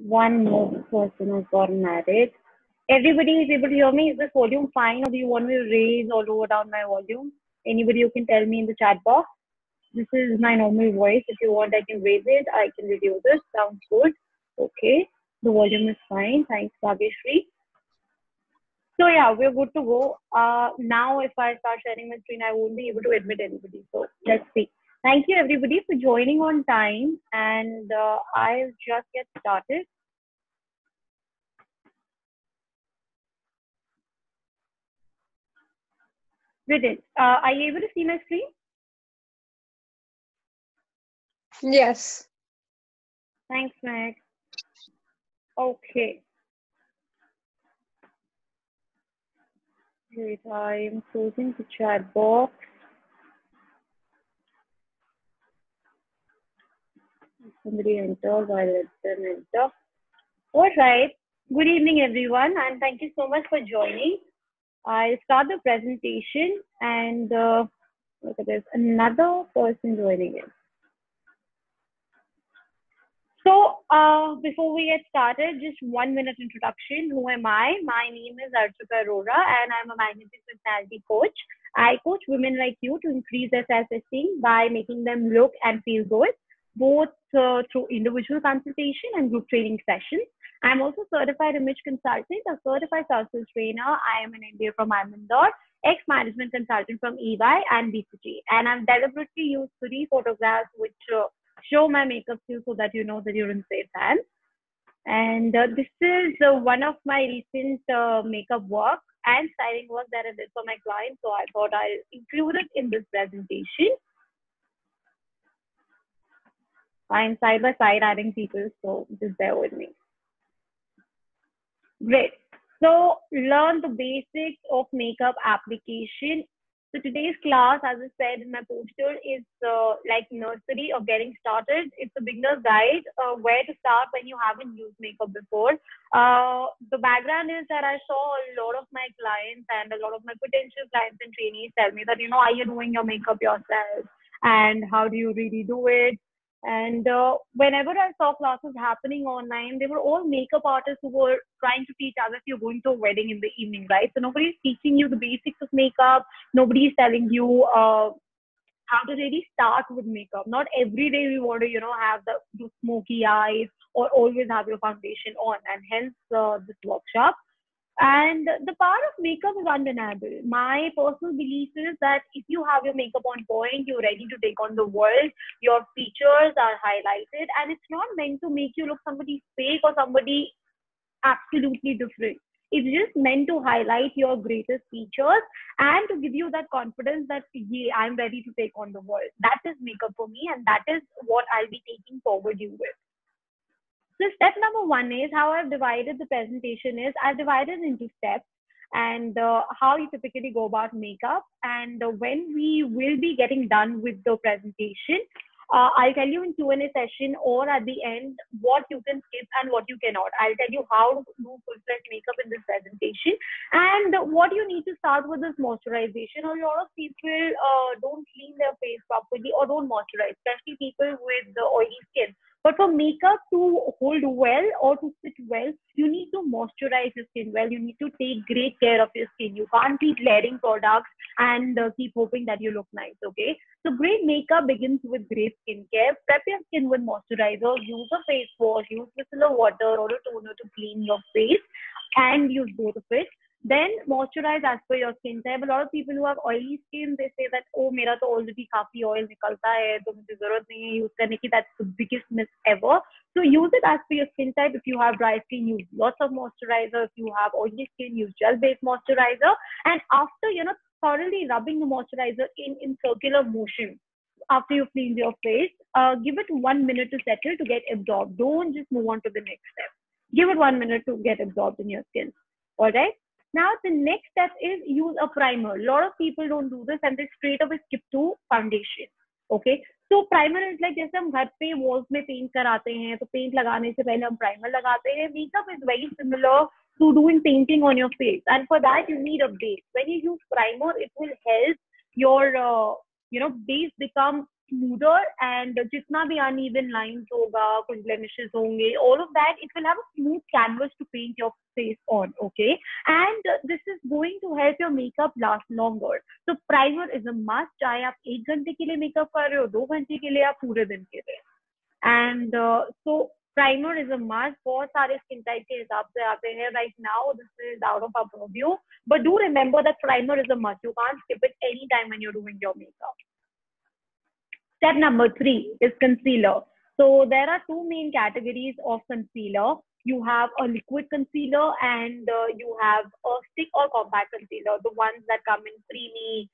One more person has gotten married. Everybody is able to hear me. Is this volume fine, or do you want me to raise or lower down my volume? Anybody who can tell me in the chat box. This is my normal voice. If you want, I can raise it. I can reduce it. Sounds good. Okay. The volume is fine. Thanks, Bhageshri. So yeah, we're good to go. Now if I start sharing my screen, I won't be able to admit anybody. So let's see. Thank you everybody for joining on time, and I'll just get started. Brilliant. Are you able to see my screen? Yes. Thanks, Meg. Okay. Wait, I am closing the chat box. Somebody enters, I'll let them enter. All right. Good evening, everyone, and thank you so much for joining. I'll start the presentation, and look at this, another person joining in. So before we get started, just 1 minute introduction. Who am I? My name is Archika Arora, and I'm a magnetic personality coach. I coach women like you to increase their self-esteem by making them look and feel good, both through individual consultation and group training sessions. I'm also a certified image consultant, a certified social trainer. I am an MBA from Almondor, ex-management consultant from EY and BCG. And I've deliberately used 3 photographs which show my makeup skills so that you know that you're in safe hands. And this is one of my recent makeup work and styling work that I did for my clients. So I thought I'll include it in this presentation. I'm side by side adding people, so just bear with me. Great. So learn the basics of makeup application. So today's class, as I said in my poster, is like nursery of getting started. It's a beginner's guide where to start when you haven't used makeup before. The background is that I saw a lot of my clients and a lot of my potential clients and trainees tell me that, are you doing your makeup yourself? And how do you really do it? And whenever I saw classes happening online, they were all makeup artists who were trying to teach others. You're going to a wedding in the evening, right? So nobody's teaching you the basics of makeup. Nobody's telling you how to really start with makeup. Not every day we want to, have the smoky eyes or always have your foundation on. And hence this workshop. And the power of makeup is undeniable. My personal belief is that if you have your makeup on point, you're ready to take on the world, your features are highlighted, and it's not meant to make you look somebody fake or somebody absolutely different. It's just meant to highlight your greatest features and to give you that confidence that, yeah, I'm ready to take on the world. That is makeup for me, and that is what I'll be taking forward you with. So step number 1 is how I've divided the presentation is I've divided into steps and how you typically go about makeup. And when we will be getting done with the presentation, I'll tell you in Q&A session or at the end what you can skip and what you cannot. I'll tell you how to do full-fledged makeup in this presentation. And what you need to start with is moisturization. A lot of people don't clean their face properly or don't moisturize, especially people with the oily skin. But for makeup to hold well or to sit well, you need to moisturize your skin well. You need to take great care of your skin. You can't keep layering products and keep hoping that you look nice, okay? So great makeup begins with great skincare. Prep your skin with moisturizer. Use a face wash. Use micellar water or a toner to clean your face and use both of it. Then moisturize as per your skin type. A lot of people who have oily skin, they say that, oh, mera to already kafi oil nikalta hai, to mujhe zarurat nahi hai use karne ki. That's the biggest myth ever. So use it as per your skin type. If you have dry skin, use lots of moisturizer. If you have oily skin, use gel-based moisturizer. And after, thoroughly rubbing the moisturizer in circular motion, after you clean your face, give it 1 minute to settle, to get absorbed. Don't just move on to the next step. Give it 1 minute to get absorbed in your skin. All right. Now, the next step is use a primer. A lot of people don't do this and they straight away skip to foundation. Okay. So primer is like जैसे हम घर पे walls में paint कराते हैं, तो paint लगाने से पहले हम primer लगाते हैं. Makeup is very similar to doing painting on your face, and for that you need a base. When you use primer, it will help your base become smoother, and जितना भी uneven lines होगा, कुछ blemishes होंगे, all of that, it will have a smooth canvas to paint your face on, okay? And this is going to help your makeup last longer. So primer is a must, चाहे आप 1 घंटे के लिए makeup कर रहे हो, 2 घंटे के लिए, या पूरे दिन के लिए. And so primer is a must. बहुत सारे skin type के हिसाब से आते हैं. Right now, this is out of our purview. But do remember that primer is a must. You can't skip it any time when you're doing your makeup. Step number 3 is concealer. So there are 2 main categories of concealer. You have a liquid concealer and you have a stick or compact concealer, the ones that come in creamy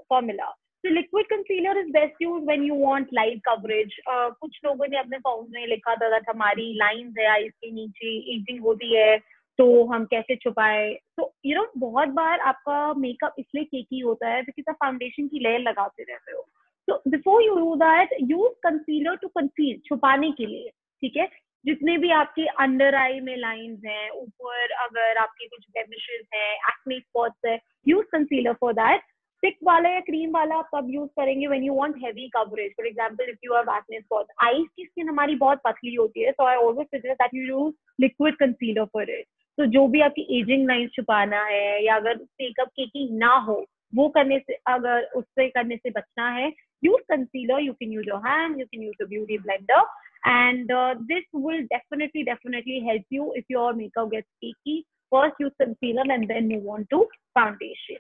formula. So liquid concealer is best used when you want light coverage. कुछ लोगों ने अपने form में लिखा था that हमारी lines है eyes के नीचे, एजिंग होती है, तो हम कैसे छुपाए. तो you know, बहुत बार आपका मेकअप इसलिए केकी होता है because आप फाउंडेशन की लेयर लगाते रहते हो. So before you do that, use concealer to conceal, छुपाने के लिए, ठीक है? जितने भी आपके अंडर आई में लाइंस हैं, ऊपर अगर आपके कुछ blemishes हैं, acne spots है, use concealer for that. Stick वाला या क्रीम वाला आप कब यूज करेंगे? when you want heavy coverage. For example, if you have acne spots, eyes की स्किन हमारी बहुत पतली होती है, so I always suggest that you use liquid concealer for it. तो जो भी आपकी एजिंग लाइंस छुपाना है, या अगर मेकअप केकी ना हो, वो करने से, अगर उससे करने से बचना है, use concealer. You can use your hand, you can use a beauty blender, and this will definitely help you if your makeup gets cakey. First use concealer and then move on to foundation.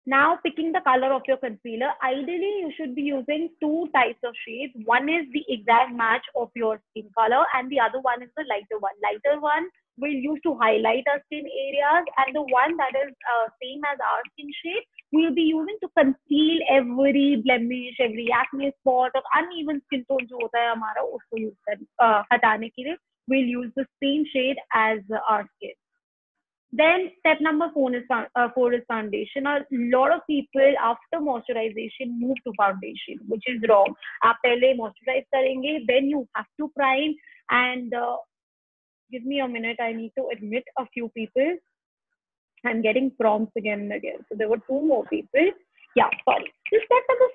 Now, picking the color of your concealer, ideally you should be using 2 types of shades. One is the exact match of your skin color, and the other one is the lighter one. Lighter one we'll use to highlight our skin areas, and the one that is same as our skin shade, we'll be using to conceal every blemish, every acne spot or uneven skin tone जो होता है हमारा, उसको use कर हटाने के लिए we'll use the same shade as our skin. Then step number 4 is foundation. A lot of people after moisturization move to foundation, which is wrong. आप पहले moisturize करेंगे, then you have to prime. And give me a minute, I need to admit a few people. I'm getting prompts again and again. So there were 2 more people. Yeah, sorry. So step number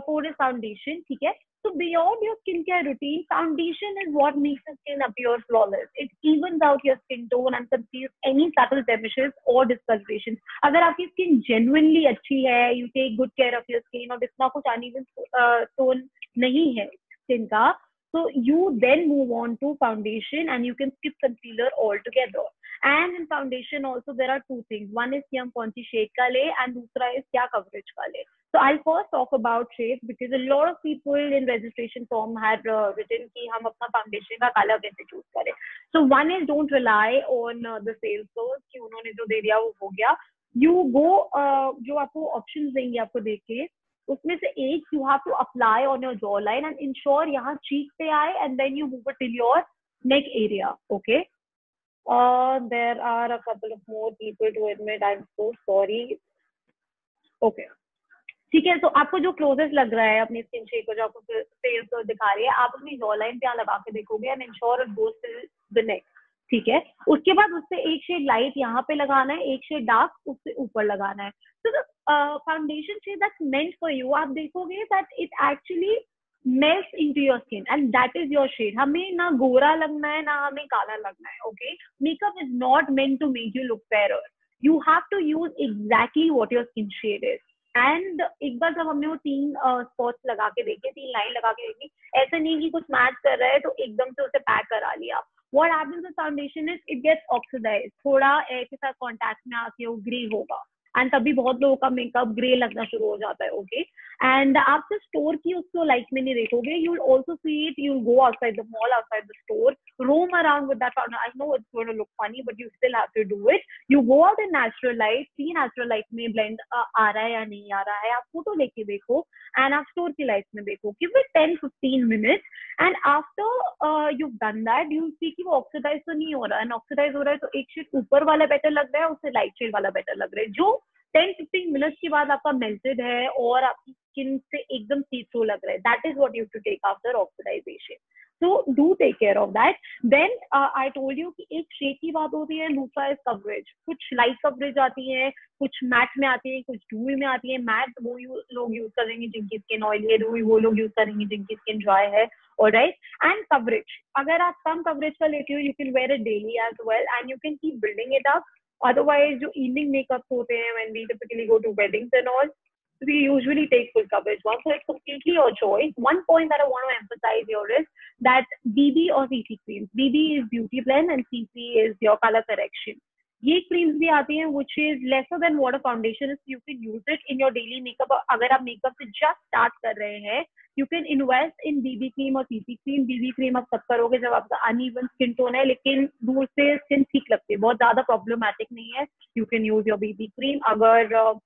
4 is foundation. ठीक है? So beyond your skincare routine, foundation is what makes the skin appear flawless. It evens out your skin tone and conceals any subtle blemishes or discolorations. अगर आपकी skin genuinely अच्छी है, you take good care of your skin, और इतना कुछ uneven tone नहीं है skin का, so you then move on to foundation and you can skip concealer altogether. And in foundation also there are 2 things. One is कि हम कौन सी shade का ले, and दूसरा is क्या coverage का ले. So I'll first talk about shades because a lot of people in registration form had written कि हम अपना foundation का color कैसे choose करें. So one is don't rely on the sales source कि उन्होंने जो दे दिया वो हो गया. You go जो आपको options देंगे आपको देख के, उसमें से एक you have to apply on your jawline and ensure यहाँ cheek पे आए, and then you move it till your neck area. Okay. There are a couple of more people to admit. I'm so sorry. Okay. ठीक है, तो आपको जो closest लग रहा है अपनी स्किन शेड को, जो आपको फेस को दिखा रही है, आप अपनी जॉ लाइन पे यहाँ लगा के देखोगे and ensure it goes till the neck. ठीक है, उसके बाद उससे एक शेड लाइट यहाँ पे लगाना है, एक शेड डार्क उससे ऊपर लगाना है. तो the foundation shade that's meant for you, आप देखोगे that it actually melts into your skin and that is your shade. हमें ना गोरा लगना है ना हमें काला लगना है. Okay, makeup is not meant to make you look fairer. You have to use exactly what your skin shade is. And एक बार जब हमने वो 3 स्पॉट्स लगा के देखे, 3 लाइन लगा के देखी, ऐसा नहीं कि कुछ मैच कर रहा है तो एकदम से उसे पैक करा लिया. What happens with foundation is it gets oxidized. थोड़ा एयर के साथ कॉन्टैक्ट में आके वो ग्रे होगा, एंड तभी बहुत लोगों का मेकअप ग्रे लगना शुरू हो जाता है. ओके, एंड आप सिर्फ स्टोर की उसको लाइट में नहीं देखोगे, you will also see it, you will go outside the mall, outside the store, roam around with that powder. I know it's going to look funny, but you still have to do it. You go out in natural light, see natural light में blend आ रहा है या नहीं आ रहा है, आप photo लेके देखो, and आप स्टोर की लाइट में देखो. Give it 10-15 minutes, and after you've done that, you see कि वो ऑक्सीडाइज तो नहीं हो रहा है. and ऑक्सीडाइज हो रहा है तो एक शेड ऊपर वाला बेटर लग रहा है, उससे लाइट शेड वाला बेटर लग रहा है, जो 10-15 मिनट्स के बाद आपका मेल्टेड है और आपकी स्किन से एकदम सी थ्रू लग रहा है. That is what you to take after oxidisation. So do take care of that. Then I told you कि एक शेड की बात होती है, दूसरा is coverage. कुछ light coverage आती है, कुछ matte में आती है, कुछ dewy में आती है. Matte वो लोग use करेंगे जिनकी skin oily है, dewy वो लोग use करेंगे जिनकी skin dry है. Alright, and coverage. अगर आप कम coverage का लेते हो, you can wear it daily as well, and you can keep building it up. Otherwise, जो evening makeups होते हैं when we typically go to weddings and all, we usually take full coverage one. So it's completely your choice. One point that I want to emphasize here is that BB or CC creams. BB is beauty blend and CC is your color correction. ये creams भी आती हैं which is lesser than what a foundation is. You can use it in your daily makeup. अगर आप makeup से just start कर रहे हैं, you can invest in BB cream और CC cream. BB cream आप तब करोगे जब आपका uneven skin tone है, लेकिन दूर से skin ठीक लगती है, बहुत ज़्यादा problematic नहीं है. You can use your BB cream. अगर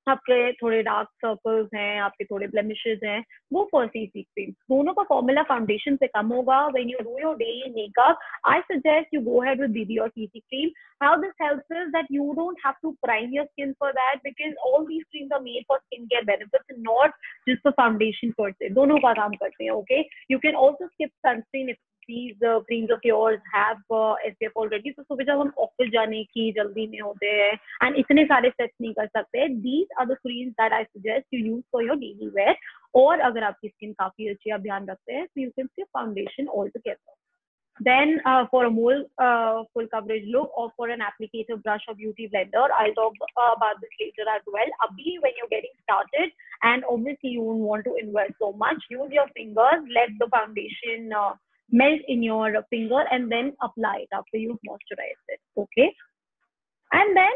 आपके थोड़े डार्क सर्कल्स हैं, आपके थोड़े ब्लेमिशेस हैं, वो फॉर सीसी क्रीम. दोनों का फॉर्मूला फाउंडेशन से कम होगा. When you do your daily makeup, I suggest you go ahead with BB or CC cream. How this helps is that you don't have to prime your skin for that, because all these creams are made for skincare benefits and not just for foundation per se. दोनों का काम करते हैं. Okay, you can also skip sunscreen if these creams of yours have SPF already. So सुबह जब हम office जाने की जल्दी में होते हैं and इतने सारे steps नहीं कर सकते, these are the creams that I suggest you use for your daily wear. और अगर आपकी स्किन काफी अच्छी आप ध्यान रखते हैं, so you can skip foundation altogether. Then for a more full coverage look or for an applicator brush or beauty blender, I'll talk about this later as well. Abhi, when you're getting started and obviously you won't want to invest so much, use your fingers, let the foundation melt in your finger and then apply it after you've moisturized it. Okay. And then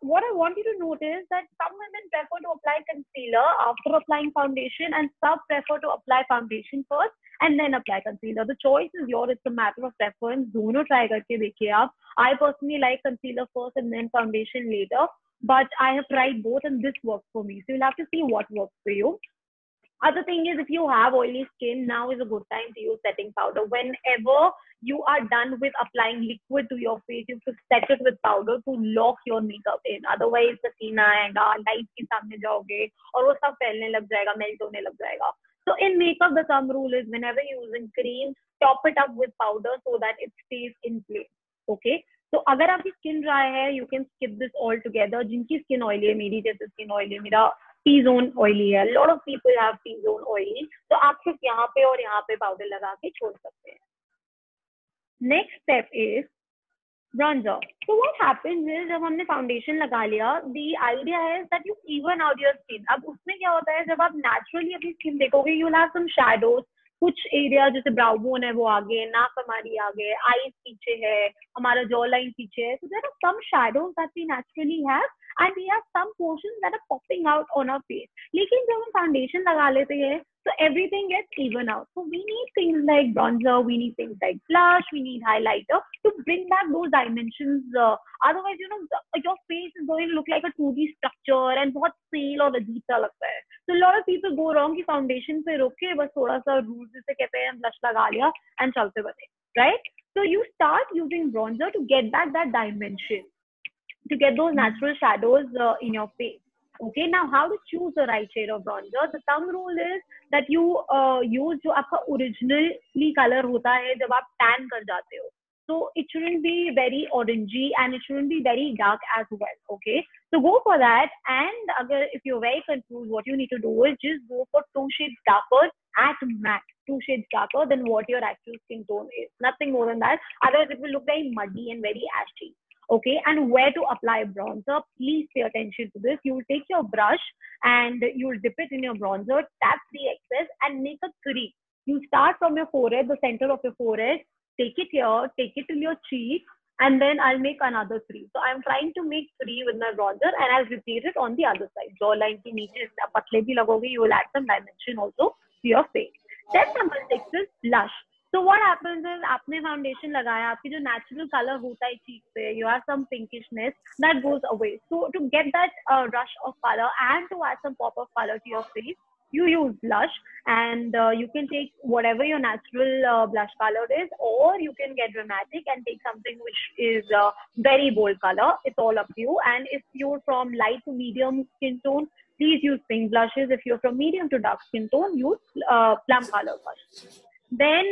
what I want you to notice that some women prefer to apply concealer after applying foundation and some prefer to apply foundation first and then apply concealer. The choice is yours. It's a matter of preference. दोनों try करके देखिए आप. I personally like concealer first and then foundation later, but I have tried both and this works for me. So you'll have to see what works for you. Other thing is, if you have oily skin, now is a good time to use setting powder. Whenever you are done with applying liquid to your face, you have to set it with powder to lock your makeup in. Otherwise, पसीना आएगा, light के सामने जाओगे और वो सब फैलने लग जाएगा, melt होने लग जाएगा. So in makeup, the thumb rule is whenever you're using cream, top it up with powder so that it stays in place. Okay. तो अगर आपकी स्किन ड्राई है, you can skip this altogether. जिनकी skin oily है, मेरी जैसे skin oily है, मेरा T-zone oily है, lot of people have T-zone oily, तो आप सिर्फ यहाँ पे और यहाँ पे पाउडर लगा के छोड़ सकते हैं. Next step is bronzer. So what happens is जब हमने foundation लगा लिया, the idea is that you even out your skin. अब उसमें क्या होता है, जब आप naturally अपनी skin देखोगे, you'll have some shadows. कुछ एरिया जैसे ब्राउ बोन है वो आगे, नाक हमारी आगे, आईज पीछे है, हमारा जॉ लाइन पीछे है. So there are some shadows that we naturally have and we have some portions that are popping out on our face. लेकिन जब हम फाउंडेशन लगा लेते हैं, so everything gets even out. So we need things like bronzer, we need things like blush, we need highlighter to bring back those dimensions. Otherwise, you know, your face is going to look like a 2D structure and बहुत pale और अजीब सा लगता है. So a lot of people go wrong कि foundation पे रोक के बस थोड़ा सा रूज जिसे कहते हैं blush लगा लिया and चलते बने, right? So you start using bronzer to get back that dimension, to get those natural shadows in your face. Okay, now how to choose the right shade of bronzer? The thumb rule is that you use जो आपका originally color होता है जब आप tan कर जाते हो. So it shouldn't be very orangey and it shouldn't be very dark as well. Okay, so go for that. And if you're very confused, what you need to do is just go for 2 shades darker at max, 2 shades darker than what your actual skin tone is. Nothing more than that. Otherwise, it will look very muddy and very ashy. Okay, and where to apply bronzer? Please pay attention to this. You will take your brush and you will dip it in your bronzer, tap the excess, and make a crease. You start from your forehead, the center of your forehead. Take it here, take it till your cheek, and then I'll make another 3. So I'm trying to make 3 with my bronzer, and I'll repeat it on the other side. Jawline ke niche patle bhi lagoge, you will add some dimension also to your face. Step number 6 is blush. So what happens is आपने foundation लगाया, आपकी जो natural color होता है cheek पे, you have some pinkishness that goes away. So to get that rush of color and to add some pop of color to your face, you use blush, and you can take whatever your natural blush color is, or you can get dramatic and take something which is very bold color. It's all up to you. And if you're from light to medium skin tone, please use pink blushes. If you're from medium to dark skin tone, use plum color blush. Then,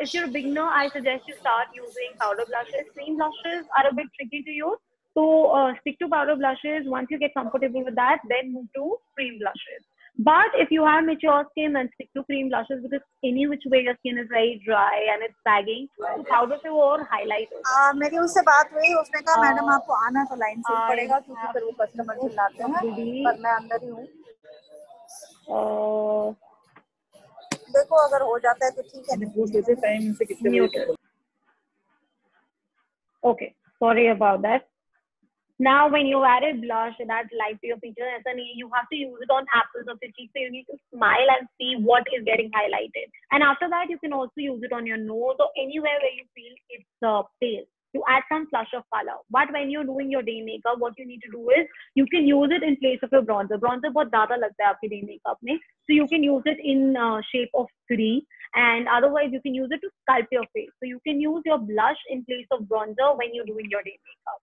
if you're a beginner, I suggest you start using powder blushes. Cream blushes are a bit tricky to use. So stick to powder blushes. Once you get comfortable with that, then move to cream blushes. But if you have mature skin, then stick to cream blushes because any which way your skin is very dry and it's sagging. So powder से वो और highlight होता है. मेरी उससे बात हुई, उसने कहा मैडम आपको आना तो लाइन से ही पड़ेगा क्योंकि फिर वो कस्टमर चिल्लाते हैं, पर मैं अंदर ही हूँ. देखो अगर हो जाता है तो ठीक है. टाइम से कितने बजे? Okay, sorry about that. Now, when you added blush, that's light to your features. You have to use it on apples of your cheeks. So you need to smile and see what is getting highlighted. And after that, you can also use it on your nose or anywhere where you feel it's pale to add some flush of color. But when you're doing your day makeup, what you need to do is you can use it in place of your bronzer. Bronzer बहुत ज़्यादा लगता है आपके day makeup में. So you can use it in shape of 3. And otherwise, you can use it to sculpt your face. So you can use your blush in place of bronzer when you're doing your day makeup.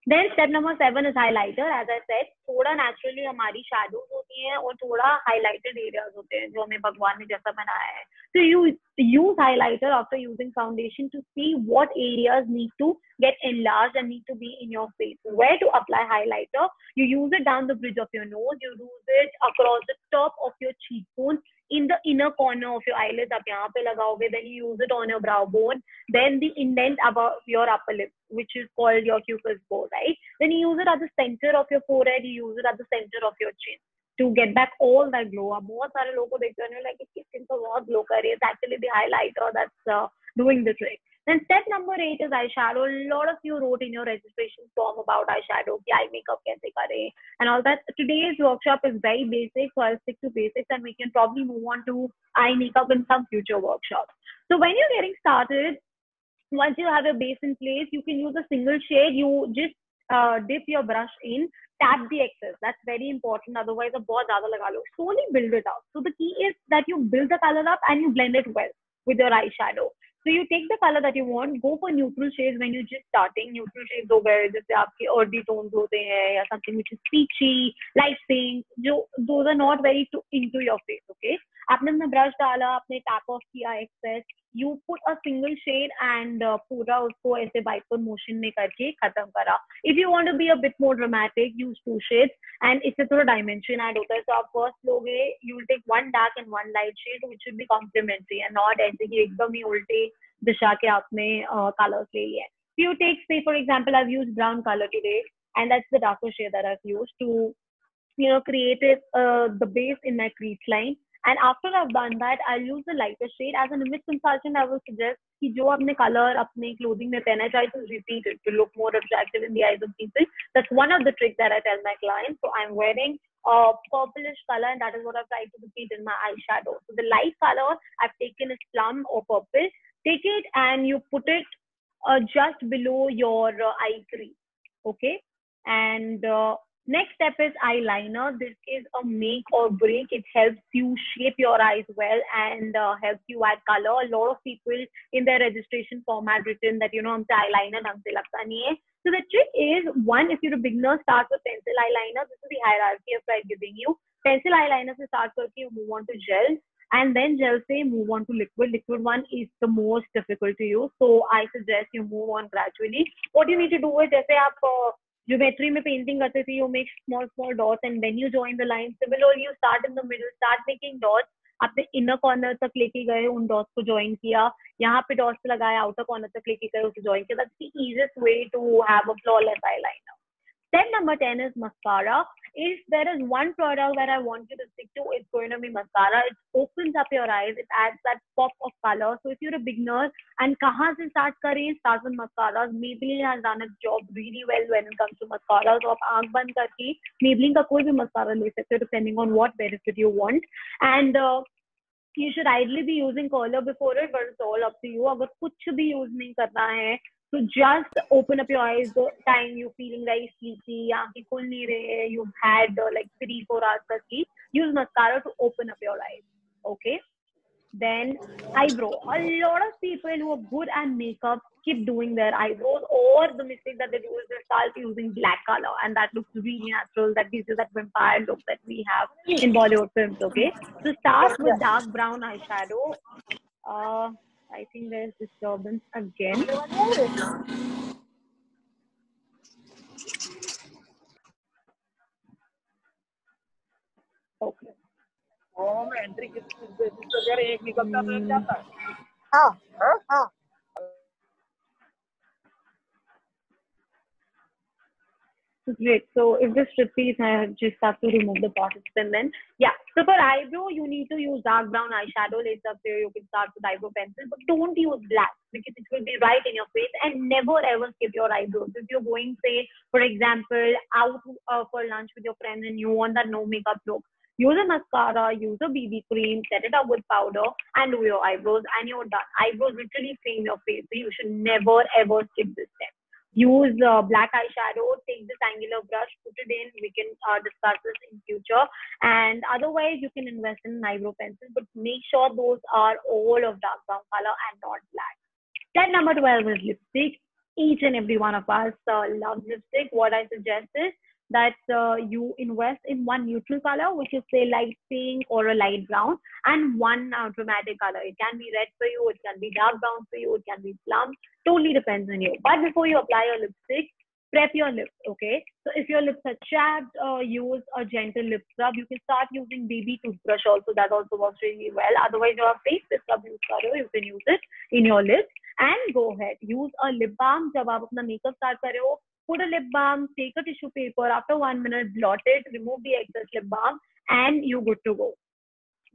Then step number 7 is highlighter. As I said, थोड़ा naturally हमारी shadows होती हैं और थोड़ा highlighted areas होते हैं जो हमें भगवान ने जैसा बनाया है. So you use highlighter after using foundation to see what areas need to get enlarged and need to be in your face. Where to apply highlighter? You use it down the bridge of your nose. You use it across the top of your cheekbone. In the inner corner of your eyelids, आप यहाँ पे लगाओगे. Then you use it on your brow bone. Then the indent above your upper lip, which is called your cupid's bow, right? Then you use it at the center of your forehead. You use it at the center of your chin to get back all that glow. आप बहुत सारे लोगों को देखते हैं like इसकी skin तो बहुत glow कर रही है. It's actually the highlighter that's doing the trick. Then step number 8 is eyeshadow. A lot of you wrote in your registration form about eyeshadow, कि eye makeup कैसे करें and all that. Today's workshop is very basic, so I'll stick to basics and we can probably move on to eye makeup in some future workshops. So when you're getting started, once you have your base in place, you can use a single shade. You just dip your brush in, tap the excess. That's very important. Otherwise, a बहुत ज़्यादा लगा लो. Slowly build it up. So the key is that you build the color up and you blend it well with your eyeshadow. So you take the color that you want, go for neutral shades when you're just starting. Neutral shades हो गए जैसे आपके earthy tones होते हैं या something which is peachy, light pink. जो those are not very into your face, okay? आपने अपना brush डाला, आपने tap off किया excess. You put a single shade and पूरा उसको ऐसे bipod motion में करके खत्म करा. If you want to be a bit more dramatic, use 2 shades and इससे थोड़ा dimension add होता है. So आप first लोगे, you will take one dark and one light shade which should be complementary and not ऐसे कि एकदम ही उल्टे दिशा के आपने colors ले लिए. So you take, say for example, I've used brown color today and that's the darker shade that I've used to create the base in my crease line. And after I've done that, I'll use the lighter shade. As an image consultant, I will suggest कि जो अपने color अपने clothing में पहना, try to repeat it to look more attractive in the eyes of people. That's one of the tricks that I tell my clients. So I'm wearing a purplish color and that is what I've tried to repeat in my eyeshadow. So the light color I've taken is plum or purple. Take it and you put it just below your eye crease. Okay. And next step is eyeliner. This is a make or break. It helps you shape your eyes well and helps you add color. A lot of people in their registration form had written that, हमसे eyeliner ढंग से लगता नहीं है. So the trick is, one, if you're a beginner, start with pencil eyeliner. This is the hierarchy I've tried giving you. Pencil eyeliner से start करके you move on to gel. And then gel से move on to liquid. Liquid one is the most difficult to use. So I suggest you move on gradually. What you need to do is, जैसे आप geometry में painting करते थे, you make small dots and then you join the lines. Similarly, you start in the middle, start making dots. आपने inner corner तक लेके गए, उन dots को join किया. यहाँ पे dots लगाया, outer corner तक लेके गए, उसे join किया. That's the easiest way to have a flawless eyeliner. Step number 10 is mascara. If there is one product that I want you to stick to, it's going to be mascara. It opens up your eyes. It adds that pop of color. So if you're a beginner and kahan se start kare, start with mascaras. Maybelline has done its job really well when it comes to mascaras. So आप आँख बंद करके Maybelline का कोई भी mascara ले सकते हो depending on what benefit you want. And you should ideally be using curler before it, but it's all up to you. अगर कुछ भी use नहीं करना है, so just open up your eyes the time you're feeling very sleepy, आँखें खुल नहीं रहे, you've had like 3-4 hours का sleep. Use mascara to open up your eyes. Okay. Then eyebrow. A lot of people who are good at makeup keep doing their eyebrows, or the mistake that they do is they start using black color, and that looks really natural. That gives you that vampire look that we have in Bollywood films. Okay. So start with dark brown eyeshadow. I think there's disturbance again. Okay. Entry एक निकलता तो एक जाता है. हाँ. Great. So if this repeats, I just have to remove the participant then. Yeah. So for eyebrow, you need to use dark brown eyeshadow lace up there. You can start with eyebrow pencil, but don't use black because it will be right in your face. And never ever skip your eyebrows. If you're going, say, for example, out for lunch with your friends and you want that no makeup look, use a mascara, use a BB cream, set it up with powder, and do your eyebrows, and you're done. Eyebrows literally frame your face. So you should never ever skip this step. Use black eyeshadow, take this angular brush, put it in. We can discuss this in future. And otherwise, you can invest in an eyebrow pencil, but make sure those are all of dark brown color and not black. Step number 12 is lipstick. Each and every one of us loves lipstick. What I suggest is that you invest in one neutral color, which is say light pink or a light brown, and one dramatic color. It can be red for you, it can be dark brown for you, it can be plum. Totally depends on you. But before you apply your lipstick, prep your lips, okay? So if your lips are chapped, use a gentle lip scrub. You can start using baby toothbrush also. That also works really well. Otherwise, your face scrub use karo, you can use it in your lips. And go ahead, use a lip balm. जब आप अपना makeup start कर रहे हो, put a lip balm, take a tissue paper, after 1 minute, blot it, remove the excess lip balm, and you're good to go.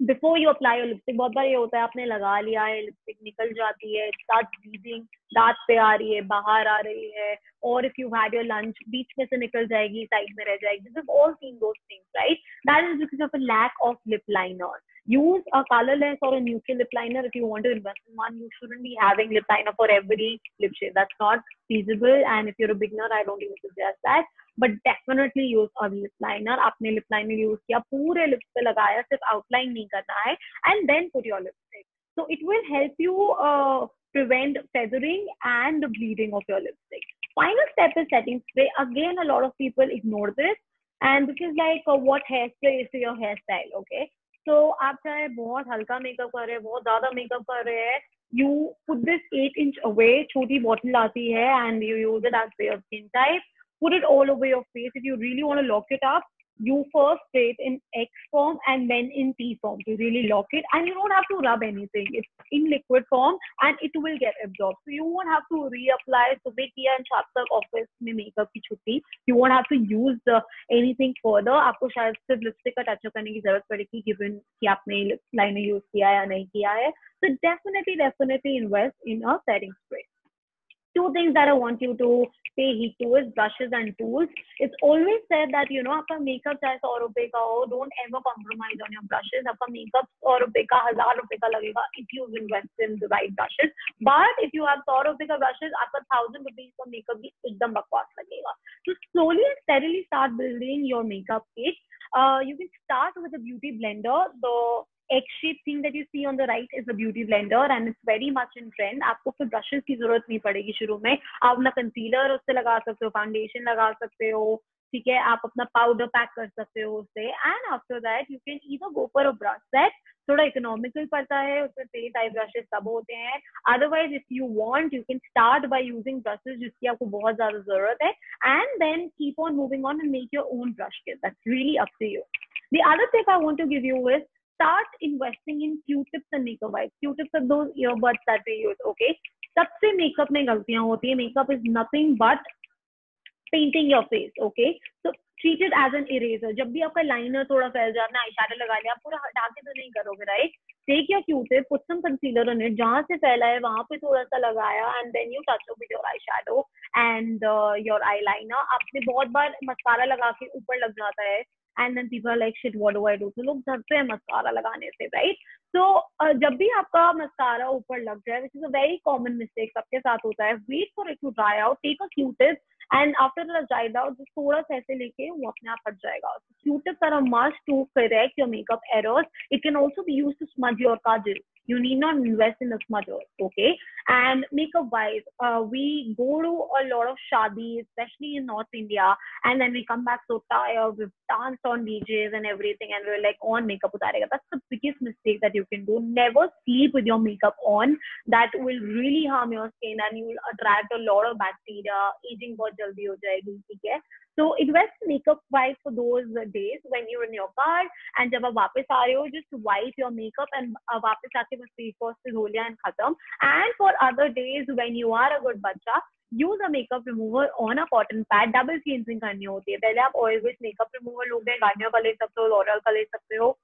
Before you apply your lipstick, बहुत बार ये होता है आपने लगा लिया है, लिपस्टिक निकल जाती है, start bleeding, दांत पे आ रही है, बाहर आ रही है, or if you've had your lunch, बीच में से निकल जाएगी, साइड में रह जाएगी. We've all seen those things, right? That is because of a lack of lip liner. Use a colorless or a neutral lip liner if you want to invest in one. You shouldn't be having lip liner for every lip shade. That's not feasible. And if you're a beginner, I don't even suggest that. But definitely use a lip liner. आपने lip liner use किया, पूरे lips पे लगाया, सिर्फ outline नहीं करना है, and then put your lipstick. So it will help you prevent feathering and the bleeding of your lipstick. Final step is setting spray. Again, a lot of people ignore this, and this is like what hairspray is to your hairstyle. Okay. So आप चाहे बहुत हल्का makeup कर रहे हैं, बहुत ज्यादा makeup कर रहे हैं, you put this 8 inch away, छोटी bottle आती है, and you use it as per your skin type. Put it all over your face. If you really want to lock it up, you first spray it in X form and then in T form to really lock it, and you don't have to rub anything. It's in liquid form and it will get absorbed. So you won't have to reapply. सुबह किया and शाम तक office में makeup की छुट्टी. You won't have to use anything further. आपको शायद सिर्फ लिपस्टिक का टचअप करने की जरूरत पड़ेगी, given कि आपने लाइनर यूज किया है या नहीं किया है. So definitely invest in a setting spray. Two things that I want you to pay heed to is brushes and tools. It's always said that, you know, आपका makeup चाहे 100 रुपए का हो, don't ever compromise on your brushes. आपका makeup 100 रुपए का, 1000 रुपए का लगेगा if you invest in the right brushes. But if you have 100 रुपए का brushes, आपका 1000 rupees का makeup भी एकदम बकवास लगेगा. So slowly and steadily start building your makeup kit. You can start with a beauty blender. The egg-shaped thing that you see on the right is a beauty blender and it's very much in trend. आपको फिर brushes की जरूरत नहीं पड़ेगी शुरू में. आप अपना concealer उससे लगा सकते हो, foundation लगा सकते हो, ठीक है, आप अपना powder pack कर सकते हो उससे. And after that you can either go for a brush set. थोड़ा economical पड़ता है, उसमें 3 type brushes सब होते हैं. Otherwise, if you want, you can start by using brushes जिसकी आपको बहुत ज़्यादा ज़रूरत है, and then keep on moving on and make your own brush kit. That's really up to you. The other tip I want to give you is start investing in Q-tips and makeup wipes. Q-tips are those earbuds that we use, okay? सबसे makeup में गलतियां होती है. Makeup is nothing but painting your face, okay? So treat it as an eraser. जब भी आपका liner थोड़ा फैल जाए, आपने eyeshadow लगा लिया, आप पूरा हटा के तो नहीं करोगे, right? Take your Q-tip, put some concealer on it. जहाँ से फैला है वहाँ पे थोड़ा सा लगाया, and then you touch up with your eyeshadow and your eyeliner. आपने बहुत बार mascara लगा के ऊपर लग जाता है. And then people are like, shit, what do I do? तो लोग डरते हैं मस्कारा लगाने से, right? So जब भी आपका मस्कारा ऊपर लग जाए, which is a very common mistake, सबके साथ होता है, wait for it to dry out, take a Q-tip And after it dried out, just थोड़ा सा ऐसे लेके वो अपने आप हट जाएगा. So Q-tips are a must to correct your makeup errors. It can also be used to smudge your kajal. You need not invest in a smudger, okay? And makeup wise, we go to a lot of shadis, especially in North India, and then we come back so tired. We've danced on DJs and everything, and we're like, on makeup utarega. That's the biggest mistake that you can do. Never sleep with your makeup on. That will really harm your skin, and you will attract a lot of bacteria. Aging बहुत जल्दी हो जाएगी, ठीक है? So invest makeup wise for those days when you're in your car, and जब आप वापस आ रहे हो, just wipe your makeup and वापस आके बस face wash से धो लिया and खत्म. And for other days when you are a good बच्चा, use a makeup remover on a cotton pad. Double cleansing करनी होती है. पहले आप oil based makeup remover लोगे, Garnier का ले सकते हो, L'Oreal का ले सकते हो,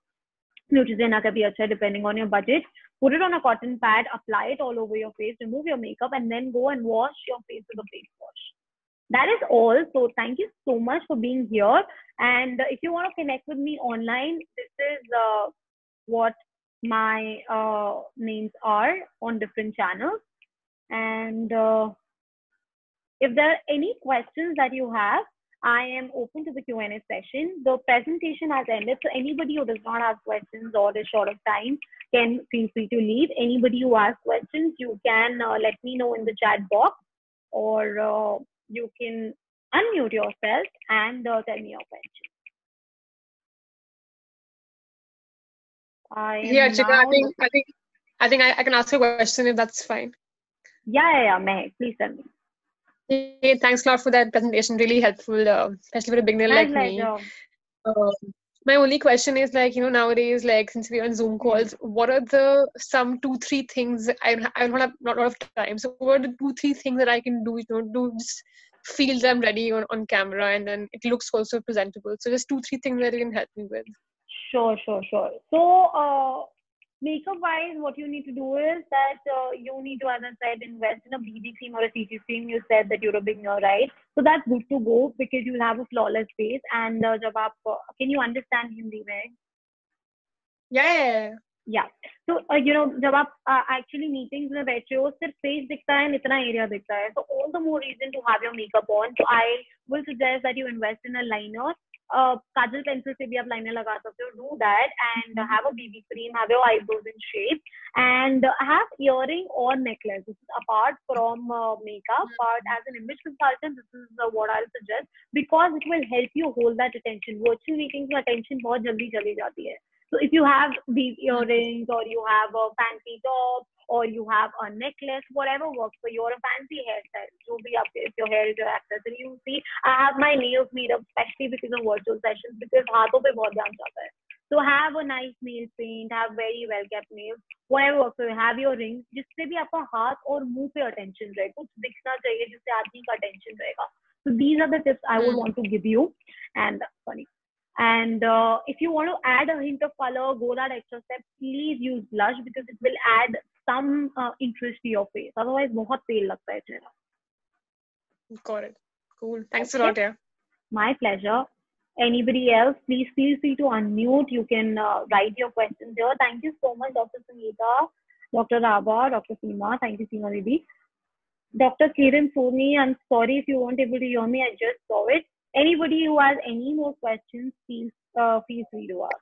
Neutrogena का भी अच्छा है depending on your budget. Put it on a cotton pad, apply it all over your face, remove your makeup, and then go and wash your face with a face wash. That is all. So thank you so much for being here. And if you want to connect with me online, this is what my names are on different channels. And if there are any questions that you have, I am open to the Q&A session. The presentation has ended, so anybody who does not have questions or is short of time can feel free to leave. Anybody who has questions, you can let me know in the chat box, or you can unmute yourself and tell me your question. Yeah, Archika, I think I can ask a question if that's fine. Yeah, Mehak, please tell me. Hey, thanks a lot for that presentation. Really helpful, especially for a beginner like me. My only question is, like, you know, nowadays, like, since we're on Zoom calls, what are the some 2-3 things? I don't have not a lot of time. So what are the 2-3 things that I can do, you know, to just feel that I'm ready on camera, and then it looks also presentable. So just 2-3 things that you can help me with. Sure. So makeup wise, what you need to do is that you need to, as I said, invest in a BB cream or a CC cream. You said that you're a beginner, right? So that's good to go because you'll have a flawless face. And जब आप can you understand Hindi में? Yeah. So you know, जब आप actually meetings में बैठे हो, सिर्फ face दिखता है, इतना area दिखता है. So all the more reason to have your makeup on. So I will suggest that you invest in a liner. Kajal pencil से भी आप liner लगा सकते हो. Do that and have a BB cream, have your eyebrows in shape, and have earring or necklace. This is apart from makeup, but as an image consultant, this is what I'll suggest because it will help you hold that attention. Virtual meetings में attention बहुत जल्दी चली जाती है. So if you have these earrings, or you have a fancy top, or you have a necklace, whatever works for you, or a fancy hairstyle, so be up if your hair is your accessory. You see, I have my nails made up especially because of virtual sessions because हाथों पे बहुत ध्यान जाता है. So have a nice nail paint, have very well kept nails, whatever works for you. Have your rings, जिससे भी आपका हाथ और मुंह पे attention रहे, कुछ दिखना चाहिए जिससे आदमी का attention रहेगा. So these are the tips I would want to give you. And if you want to add a hint of color, go that extra step. Please use blush because it will add some interest to your face. Otherwise, बहुत pale लगता है चेहरा. Got it. Cool. Thanks a lot. Yeah. My pleasure. Anybody else, please feel free to unmute. You can write your questions here. Thank you so much, Dr. Sangeeta, Dr. Raba, Dr. Seema. Thank you, Seema Baby. Dr. Kiran Soni, I'm sorry if you weren't able to hear me. I just saw it. Anybody who has any more questions, feel free to ask.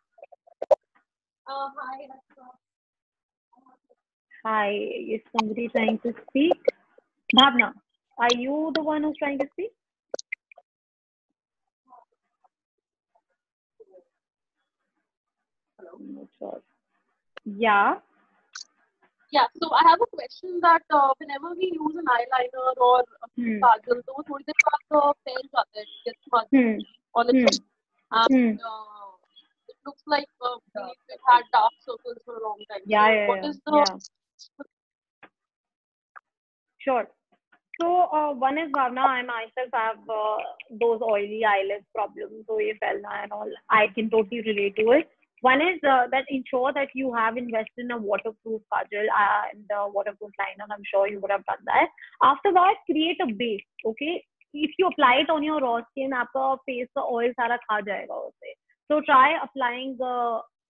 Hi, is somebody trying to speak? Bhavna, are you the one who's trying to speak? I'm not sure. Yeah. Yeah, so I have a question that whenever we use an eyeliner or a kajal, तो वो थोड़ी देर बाद फैल जाता है, gets smudged on its own. And it looks like it had dark circles for a long time. What is the... Sure. So one is Bhavna, I myself have those oily eyelids problems, so ये फैलना and all. I can totally relate to it. One is that ensure that you have invested in a waterproof kajal and waterproof liner. I'm sure you would have done that. After that, create a base. Okay, if you apply it on your raw skin, आपका face का oil सारा खा जाएगा उससे. So try applying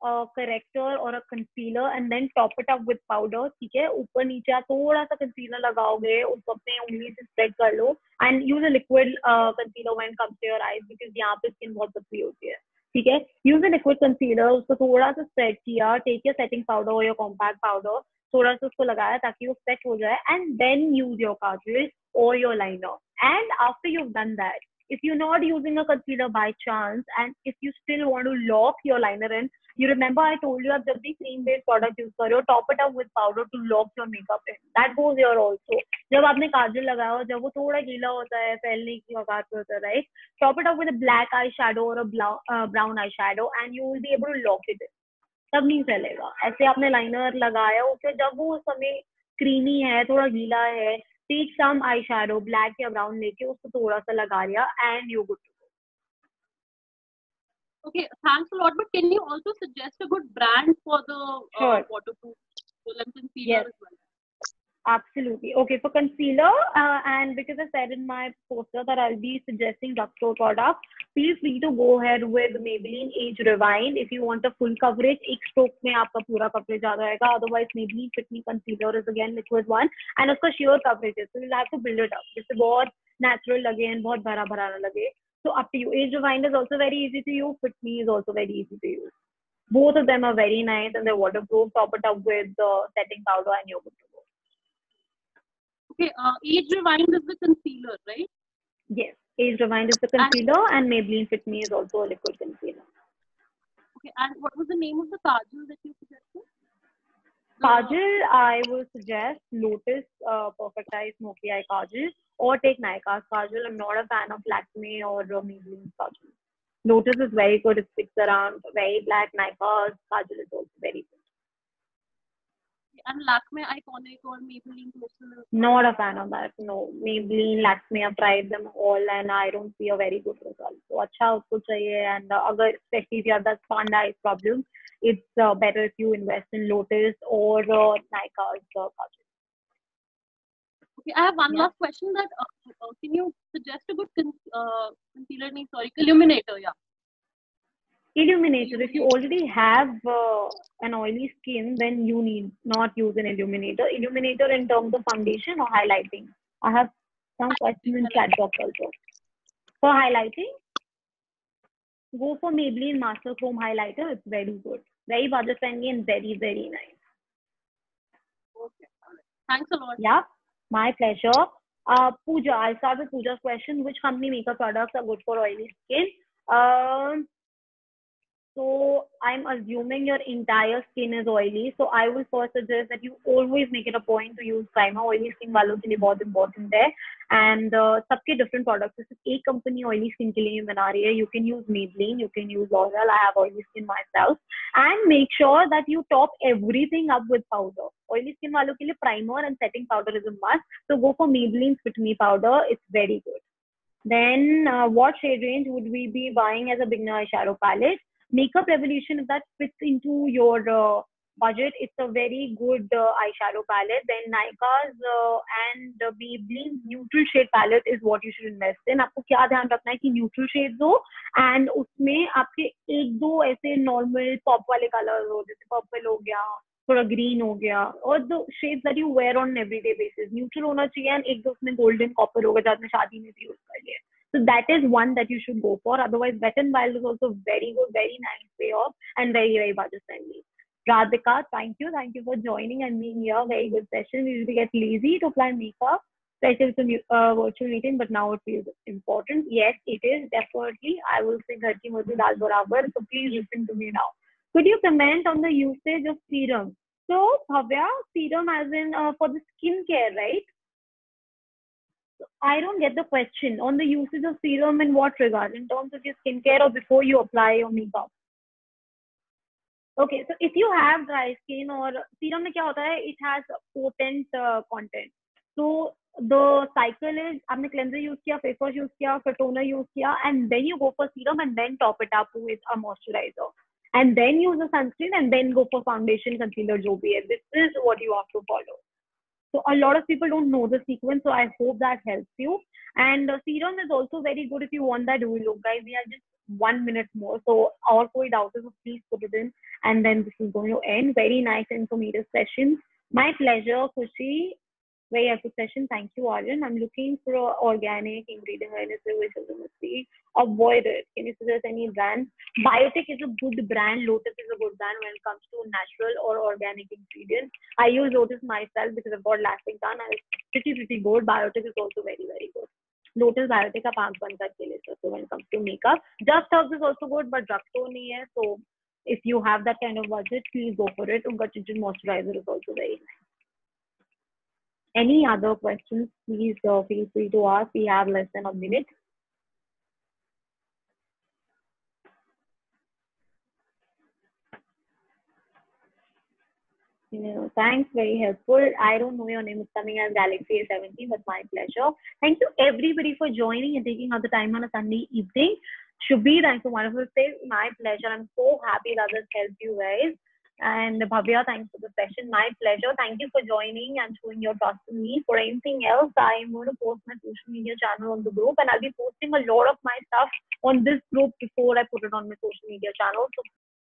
corrector or a concealer and then top it up with powder. ठीक है, ऊपर नीचे आप थोड़ा सा concealer लगाओगे, उसको अपने उंगली से spread कर लो and use a liquid concealer when it comes to your eyes because यहाँ पे skin बहुत पतली होती है. ठीक है, use a liquid concealer, उसको थोड़ा सा spread किया, take your setting powder or your compact powder, थोड़ा सा उसको लगाया ताकि वो set हो जाए and then use your kajal or your liner. And after you've done that, if you're not using a concealer by chance and if you still want to lock your liner in, you remember I told you आप जब भी cream based product use कर रहे हो, top it up with powder to lock your makeup in. That goes here also. जब आपने काजल लगाया हो, जब वो थोड़ा गीला होता है, फैलने की औकात पे होता है, right? Top it up with a black eyeshadow or a brown eyeshadow and you will be able to lock it in. तब नहीं फैलेगा. ऐसे आपने लाइनर लगाया, उसे जब वो समय क्रीमी है, थोड़ा गीला है, take some eyeshadow, black या brown लेके उसको थोड़ा सा लगा लिया and you're good to go. Okay, thanks a lot. But can you also suggest a good brand for the waterproof concealer yes. as well? Absolutely. Okay, for concealer, and because I said in my poster that I'll be suggesting drugstore products, feel free to go ahead with Maybelline Age Rewind if you want a full coverage. एक stroke में आपका पूरा coverage आ जाएगा. Otherwise, Maybelline Fit Me Concealer is again liquid one, and उसका sheer coverage है, so you'll have to build it up. जिससे बहुत natural लगे and बहुत भरा भरा ना लगे. So up to you. Age Rewind is also very easy to use. Fit Me is also very easy to use. Both of them are very nice and they're waterproof. Top it up with setting powder and you're good to go. Okay, Age Rewind is the concealer, right? Yes, Age Rewind is the concealer and Maybelline Fit Me is also a liquid concealer. Okay, and what was the name of the kajal that you suggested? Kajal, I will suggest Lotus Perfect Eye Smoky Eye Kajal or take Nykaa's Kajal. I'm not a fan of Lakme or Maybelline's Kajal. Lotus is very good. It sticks around. Very black. Nykaa's Kajal is also very good. And Lakme Iconic or Maybelline Personal? Not a fan of that. No, Maybelline, Lakme, I've tried them all and I don't see a very good result. So अच्छा उसको चाहिए and especially if you have that panda eye problem, it's better if you invest in Lotus or Nykaa's Kajal. Okay, I have one last question. That can you suggest a good concealer? Illuminator. Yeah. Illuminator. If you already have an oily skin, then you need not use an illuminator. Illuminator in terms of foundation or highlighting. I have some questions in chat box also. For highlighting, go for Maybelline Master Chrome Highlighter. It's very good. Very budget friendly and very, very nice. Okay. Thanks a lot. Yeah, my pleasure. Pooja, I'll start with Pooja's question. Which company makeup products are good for oily skin? So I'm assuming your entire skin is oily. So I will first suggest that you always make it a point to use primer. Oily skin वालों के लिए बहुत important है. And सबके different products. जैसे एक company oily skin के लिए बना रही है. You can use Maybelline, you can use L'Oreal. I have oily skin myself. And make sure that you top everything up with powder. Oily skin वालों के लिए primer and setting powder is a must. So go for Maybelline Fit Me powder. It's very good. Then what shade range would we be buying as a beginner eyeshadow palette? Makeup Revolution, if that fits into your budget, it's a very good eyeshadow palette. Then Nykaa's and Maybelline's neutral shade palette is what you should invest in. आपको क्या ध्यान रखना है कि neutral shades हो and उसमें आपके एक दो ऐसे normal pop वाले colors हो, जैसे purple हो गया, थोड़ा green हो गया, और the shades that you wear on an everyday basis. Neutral होना चाहिए and एक दो उसमें golden copper होगा जो आपने शादी में भी use कर लिया. So that is one that you should go for. Otherwise, Wet n Wild is also very good, very nice payoff and very, very budget friendly. Radhika, thank you. Thank you for joining and being here. Very good session. We usually get lazy to apply makeup, especially with a virtual meeting, but now it feels important. Yes, it is, definitely. I will say Ghar ki murgi dal barabar. So please listen to me now. Could you comment on the usage of serum? So, Bhavya, serum as in for the skincare, right? I don't get the question on the usage of serum in what regard? In terms of your skincare or before you apply your makeup? Okay, so if you have dry skin or serum में क्या होता है? It has potent content. So the cycle is आपने cleanser use किया, face wash use किया, फिर toner use किया, and then you go for serum and then top it up with a moisturizer. And then use a sunscreen and then go for foundation, concealer, जो भी है. This is what you have to follow. So a lot of people don't know the sequence. So I hope that helps you. And serum is also very good if you want that oil look. Guys, we have just 1 minute more. So our koi doubt is, so please put it in. And then this is going to end. Very nice informative session. My pleasure, Khushi. Very helpful session. Thank you, Arjun. I'm looking for an organic ingredient which is in the sea. Avoid it. Can you suggest any brand? Biotic is a good brand. Lotus is a good brand when it comes to natural or organic ingredients. I use Lotus myself because I've got lasting tan and it's pretty good. Biotic is also very good. Lotus Biotic का 5 बनता है so when it comes to makeup. Just Herbs is also good, but drugstore नहीं है. So if you have that kind of budget, please go for it. उनका tinted moisturizer is also very nice. Any other questions, please feel free to ask. We have less than a minute. Thanks, very helpful. I don't know your name. It's coming as Galaxy A17, but my pleasure. Thank you everybody for joining and taking out the time on a Sunday evening. Shubhi, thanks for wonderful say. My pleasure. I'm so happy that this helped you guys. And Bhavya, thanks for the session. My pleasure. Thank you for joining and showing your trust in me. For anything else, I'm going to post my social media channel on the group, and I'll be posting a lot of my stuff on this group before I put it on my social media channel. So